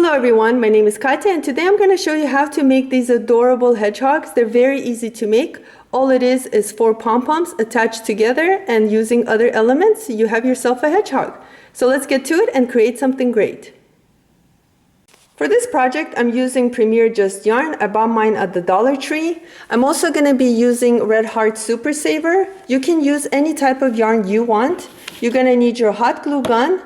Hello everyone, my name is Katia and today I'm going to show you how to make these adorable hedgehogs. They're very easy to make. All it is 4 pom-poms attached together, and using other elements you have yourself a hedgehog. So let's get to it and create something great. For this project I'm using Premier Just yarn. I bought mine at the Dollar Tree. I'm also going to be using Red Heart Super Saver. You can use any type of yarn you want. You're going to need your hot glue gun,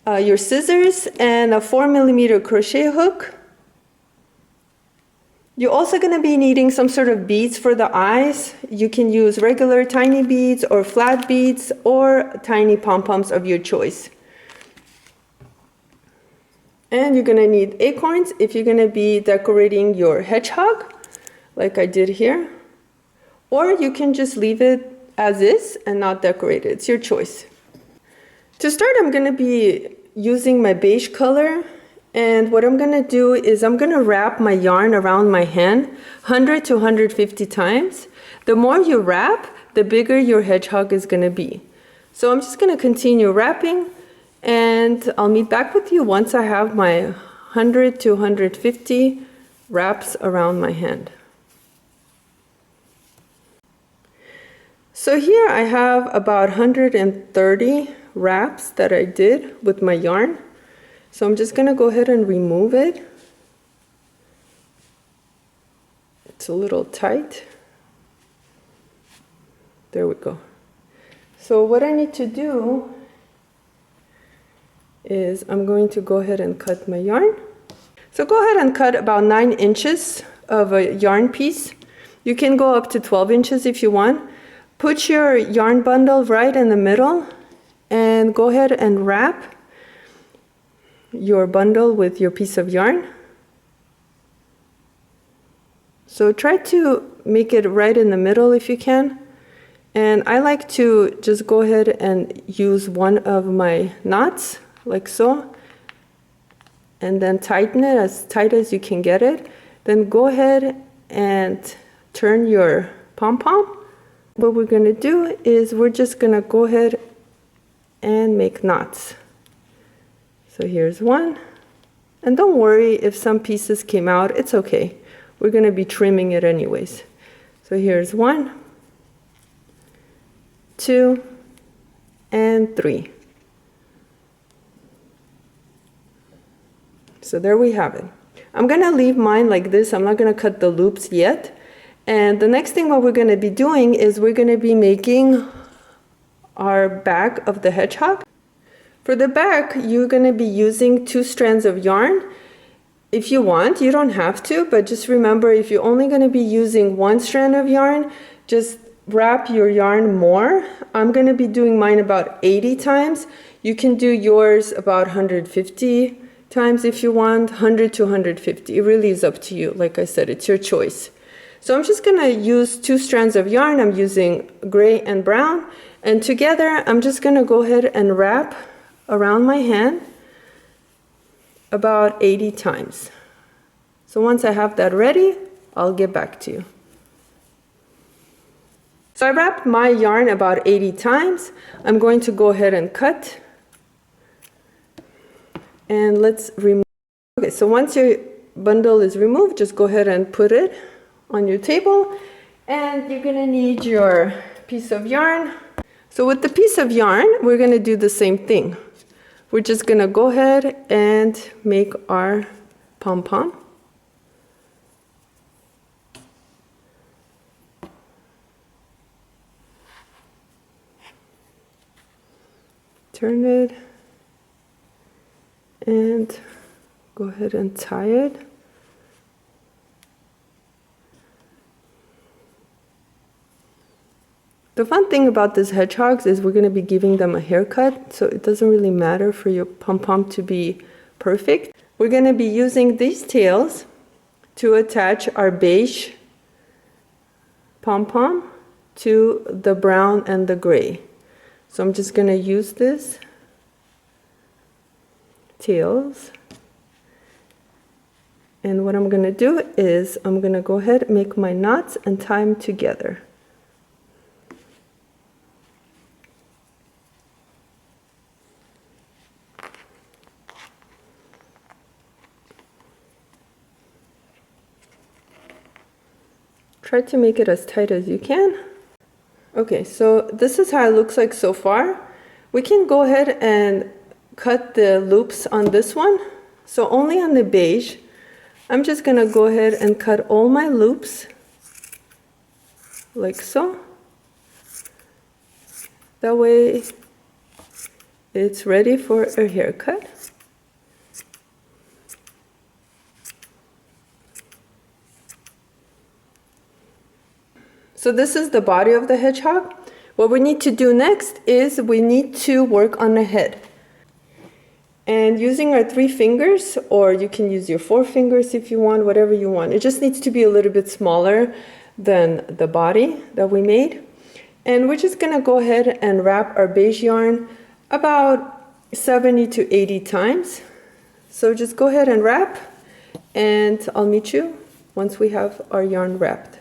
your scissors, and a 4mm crochet hook. You're also going to be needing some sort of beads for the eyes. You can use regular tiny beads or flat beads or tiny pom-poms of your choice. And you're going to need acorns if you're going to be decorating your hedgehog, like I did here. Or you can just leave it as is and not decorate it. It's your choice. To start, I'm going to be using my beige color, and what I'm going to do is I'm going to wrap my yarn around my hand 100 to 150 times. The more you wrap, the bigger your hedgehog is going to be. So I'm just going to continue wrapping, and I'll meet back with you once I have my 100 to 150 wraps around my hand. So here I have about 130 wraps that I did with my yarn. So I'm just going to go ahead and remove it. It's a little tight. There we go. So what I need to do is I'm going to go ahead and cut my yarn. So go ahead and cut about 9 inches of a yarn piece. You can go up to 12 inches if you want. Put your yarn bundle right in the middle and go ahead and wrap your bundle with your piece of yarn. So try to make it right in the middle if you can. And I like to just go ahead and use one of my knots, like so, and then tighten it as tight as you can get it. Then go ahead and turn your pom-pom. What we're going to do is we're just going to go ahead and make knots. So here's one, and don't worry if some pieces came out, it's okay. We're going to be trimming it anyways. So here's 1, 2, and 3. So there we have it. I'm going to leave mine like this. I'm not going to cut the loops yet. And the next thing what we're going to be doing is we're going to be making our back of the hedgehog. For the back, you're going to be using 2 strands of yarn. If you want, you don't have to, but just remember, if you're only going to be using 1 strand of yarn, just wrap your yarn more. I'm going to be doing mine about 80 times. You can do yours about 150 times if you want, 100 to 150. It really is up to you. Like I said, it's your choice. So I'm just going to use 2 strands of yarn. I'm using gray and brown. And together, I'm just going to go ahead and wrap around my hand about 80 times. So once I have that ready, I'll get back to you. So I wrapped my yarn about 80 times. I'm going to go ahead and cut. And let's remove. Okay, so once your bundle is removed, just go ahead and put it on your table. And you're going to need your piece of yarn. So with the piece of yarn, we're going to do the same thing. We're just going to go ahead and make our pom-pom. Turn it and go ahead and tie it. The fun thing about these hedgehogs is we're going to be giving them a haircut, so it doesn't really matter for your pom-pom to be perfect. We're going to be using these tails to attach our beige pom-pom to the brown and the gray. So I'm just going to use this tails. And what I'm going to do is I'm going to go ahead and make my knots and tie them together. try to make it as tight as you can. Okay, so this is how it looks like so far. We can go ahead and cut the loops on this one. So only on the beige. I'm just gonna go ahead and cut all my loops like so. That way it's ready for a haircut. So this is the body of the hedgehog. What we need to do next is we need to work on the head. And using our 3 fingers, or you can use your 4 fingers if you want, whatever you want. It just needs to be a little bit smaller than the body that we made. And we're just gonna go ahead and wrap our beige yarn about 70 to 80 times. So just go ahead and wrap, and I'll meet you once we have our yarn wrapped.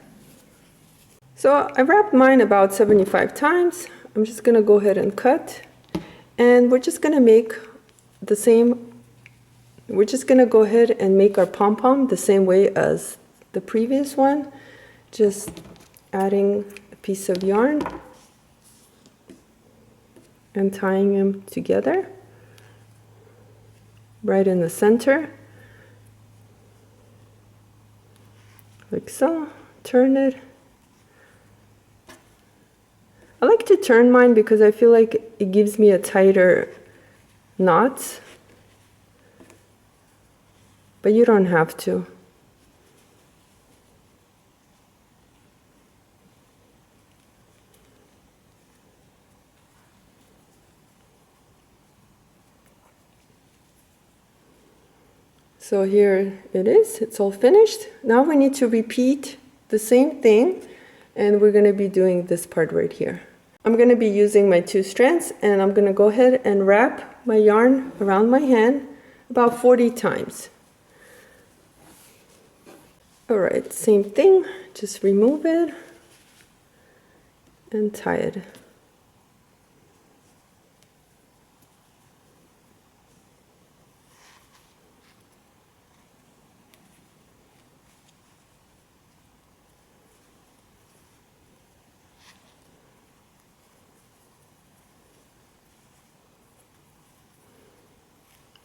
So I wrapped mine about 75 times. I'm just gonna go ahead and cut, and we're just gonna make the same. We're just gonna go ahead and make our pom-pom the same way as the previous one, just adding a piece of yarn and tying them together right in the center, like so. Turn it. I like to turn mine because I feel like it gives me a tighter knot, but you don't have to. So here it is, it's all finished. Now we need to repeat the same thing, and we're going to be doing this part right here. I'm going to be using my 2 strands, and I'm going to go ahead and wrap my yarn around my hand about 40 times. Alright, same thing, just remove it and tie it.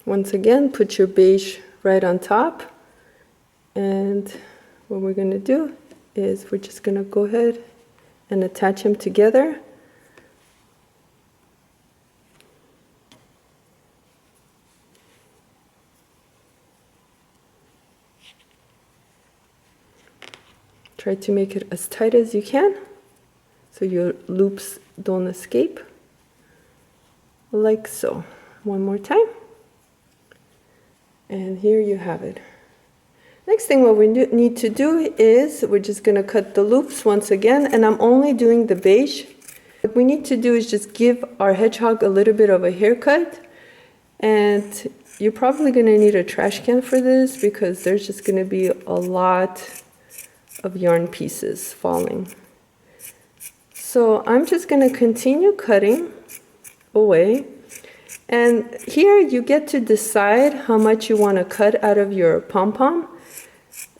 Once again, put your beige right on top, and what we're going to do is we're just going to go ahead and attach them together. Try to make it as tight as you can so your loops don't escape, like so. One more time. And here you have it. Next thing what we need to do is we're just going to cut the loops once again, and I'm only doing the beige. What we need to do is just give our hedgehog a little bit of a haircut, and you're probably going to need a trash can for this because there's just going to be a lot of yarn pieces falling. So I'm just going to continue cutting away. And here you get to decide how much you want to cut out of your pom-pom.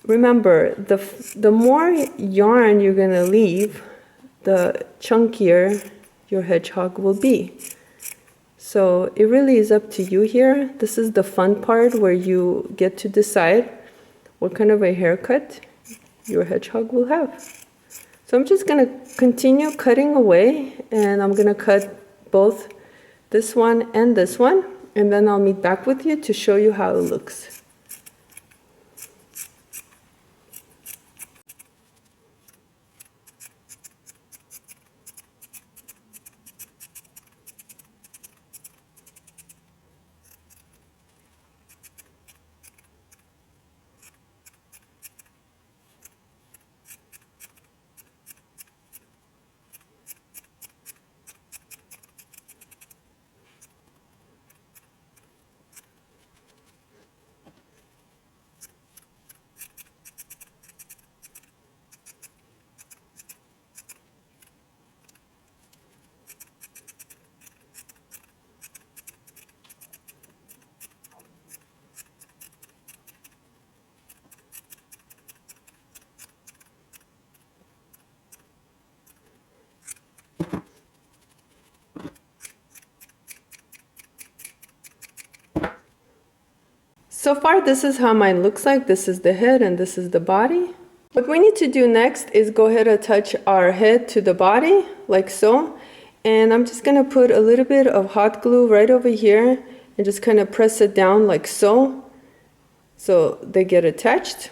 Remember, the more yarn you're going to leave, the chunkier your hedgehog will be. So it really is up to you here. This is the fun part where you get to decide what kind of a haircut your hedgehog will have. So I'm just going to continue cutting away, and I'm going to cut both this one and this one, and then I'll meet back with you to show you how it looks. So far, this is how mine looks like. This is the head and this is the body. What we need to do next is go ahead and attach our head to the body, like so. And I'm just gonna put a little bit of hot glue right over here and just kind of press it down like so, so they get attached.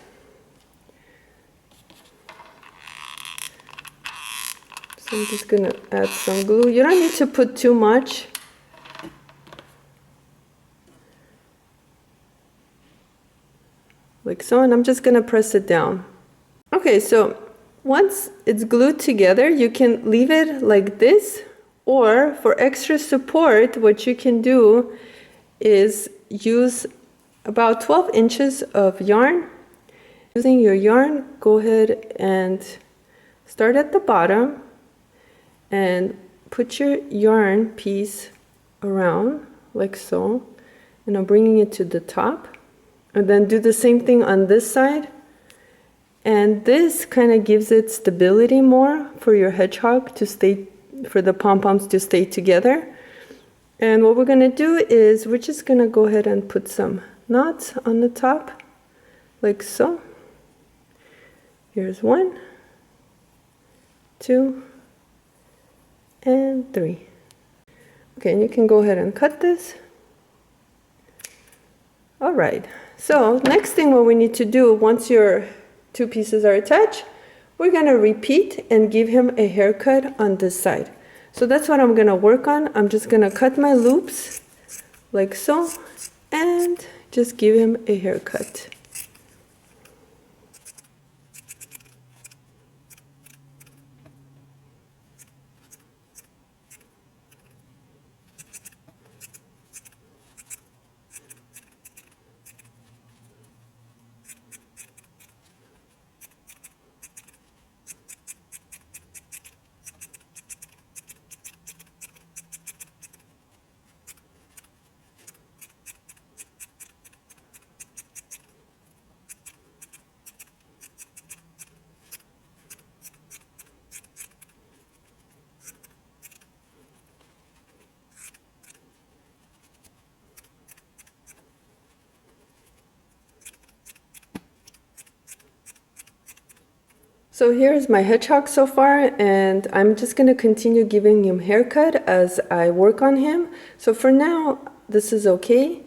So I'm just gonna add some glue. You don't need to put too much. Like so, and I'm just gonna press it down. Okay, so once it's glued together, you can leave it like this, or for extra support, what you can do is use about 12 inches of yarn. Using your yarn, go ahead and start at the bottom and put your yarn piece around like so, and I'm bringing it to the top. And then do the same thing on this side. And this kind of gives it stability more for your hedgehog to stay, for the pom-poms to stay together. And what we're gonna do is we're just gonna go ahead and put some knots on the top, like so. Here's 1, 2, and 3. Okay, and you can go ahead and cut this. All right. So next thing what we need to do, once your 2 pieces are attached, we're going to repeat and give him a haircut on this side. So that's what I'm going to work on. I'm just going to cut my loops like so and just give him a haircut. So here's my hedgehog so far, and I'm just going to continue giving him haircut as I work on him. So for now, this is okay.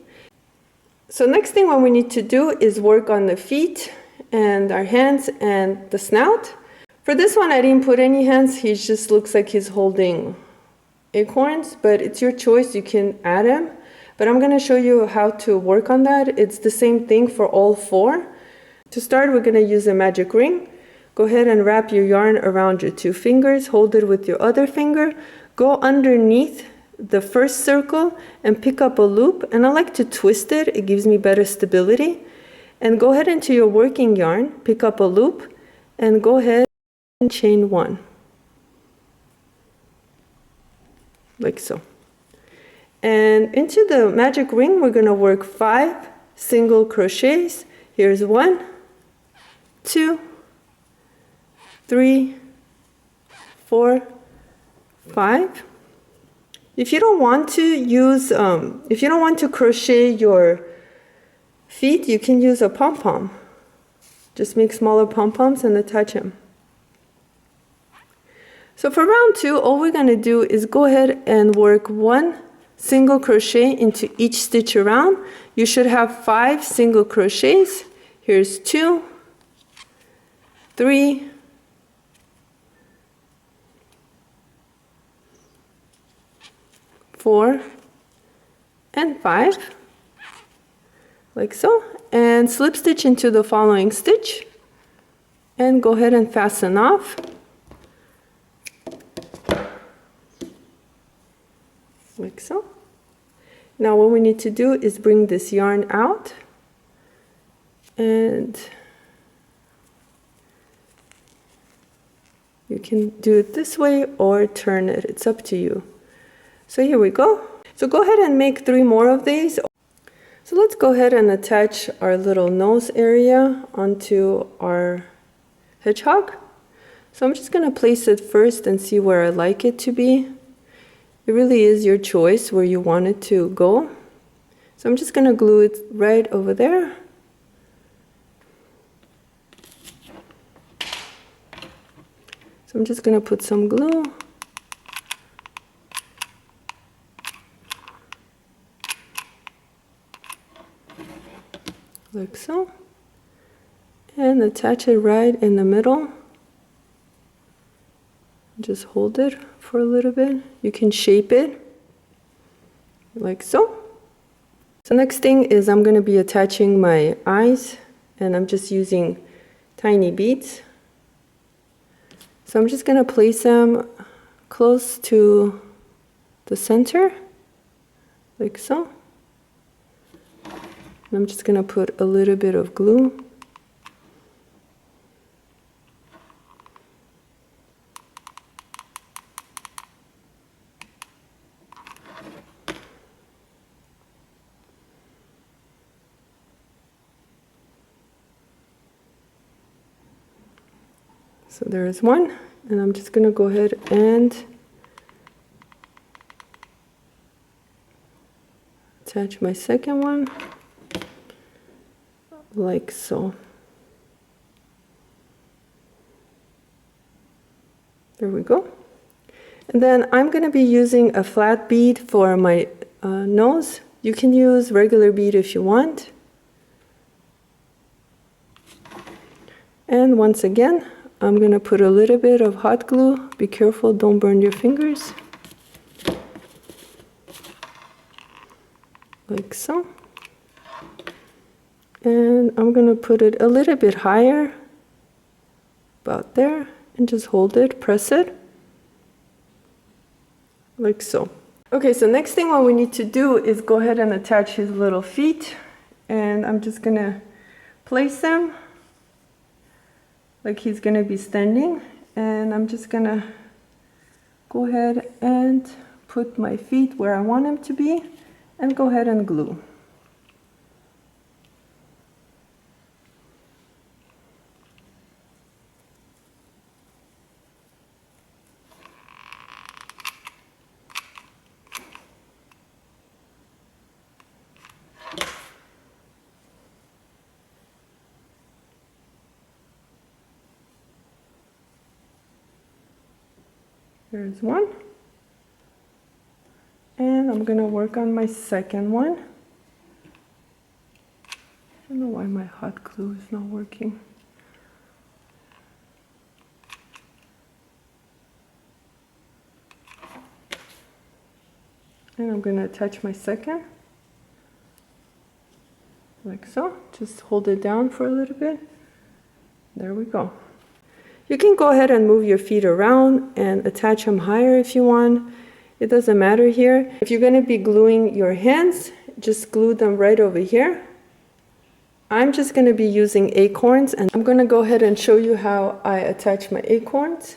So next thing what we need to do is work on the feet and our hands and the snout. For this one, I didn't put any hands. He just looks like he's holding acorns, but it's your choice. You can add them. But I'm going to show you how to work on that. It's the same thing for all 4. To start, we're going to use a magic ring. Go ahead and wrap your yarn around your 2 fingers, hold it with your other finger, go underneath the first circle and pick up a loop, and I like to twist it, it gives me better stability. And go ahead into your working yarn, pick up a loop, and go ahead and chain 1. Like so. And into the magic ring, we're going to work 5 single crochets. Here's 1, 2, 3, 4, 5. If you don't want to use, if you don't want to crochet your feet, you can use a pom-pom. Just make smaller pom-poms and attach them. So for round 2, all we're going to do is go ahead and work 1 single crochet into each stitch around. You should have 5 single crochets. Here's 2, 3, 4, and 5, like so, and slip stitch into the following stitch, and go ahead and fasten off. Like so. Now what we need to do is bring this yarn out, and you can do it this way or turn it, it's up to you. So here we go. So go ahead and make 3 more of these. So let's go ahead and attach our little nose area onto our hedgehog. So I'm just going to place it first and see where I like it to be. It really is your choice where you want it to go. So I'm just going to glue it right over there. So I'm just going to put some glue. Like so. And attach it right in the middle. Just hold it for a little bit. You can shape it like so. So next thing is I'm going to be attaching my eyes, and I'm just using tiny beads. So I'm just going to place them close to the center, like so. And I'm just going to put a little bit of glue. So there is one, and I'm just going to go ahead and attach my second one, like so. There we go. And then I'm going to be using a flat bead for my nose. You can use regular bead if you want. And once again, I'm going to put a little bit of hot glue. Be careful, don't burn your fingers. Like so. And I'm going to put it a little bit higher, about there, and just hold it, press it, like so. Okay, so next thing what we need to do is go ahead and attach his little feet, and I'm just going to place them like he's going to be standing, and I'm just going to go ahead and put my feet where I want them to be and go ahead and glue. There's one. And I'm going to work on my second one. I don't know why my hot glue is not working. And I'm going to attach my second. Like so. Just hold it down for a little bit. There we go. You can go ahead and move your feet around and attach them higher if you want. It doesn't matter here. If you're going to be gluing your hands, just glue them right over here. I'm just going to be using acorns, and I'm going to go ahead and show you how I attach my acorns.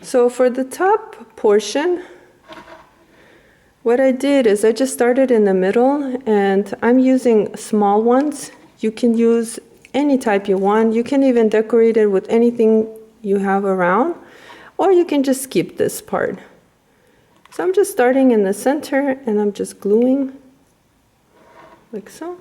So for the top portion, what I did is I just started in the middle, and I'm using small ones. You can use any type you want. You can even decorate it with anything you have around, or you can just skip this part. So I'm just starting in the center, and I'm just gluing like so.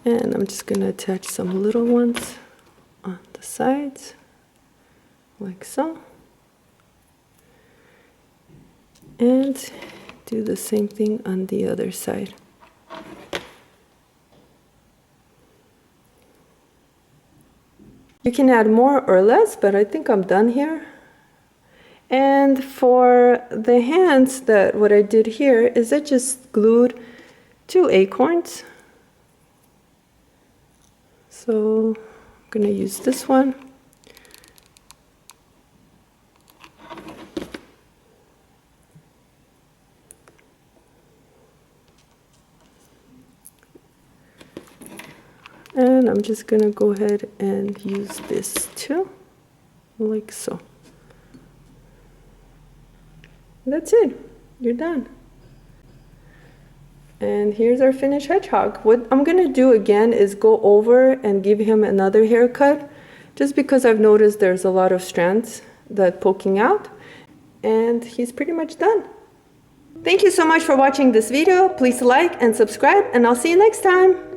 And I'm just going to attach some little ones on the sides, like so. And do the same thing on the other side. You can add more or less, but I think I'm done here. And for the hands, what I did here is I just glued 2 acorns. So I'm going to use this one. I'm just gonna go ahead and use this too, like so. That's it, you're done. And here's our finished hedgehog. What I'm gonna do again is go over and give him another haircut, just because I've noticed there's a lot of strands that poking out, and he's pretty much done. Thank you so much for watching this video. Please like and subscribe, and I'll see you next time.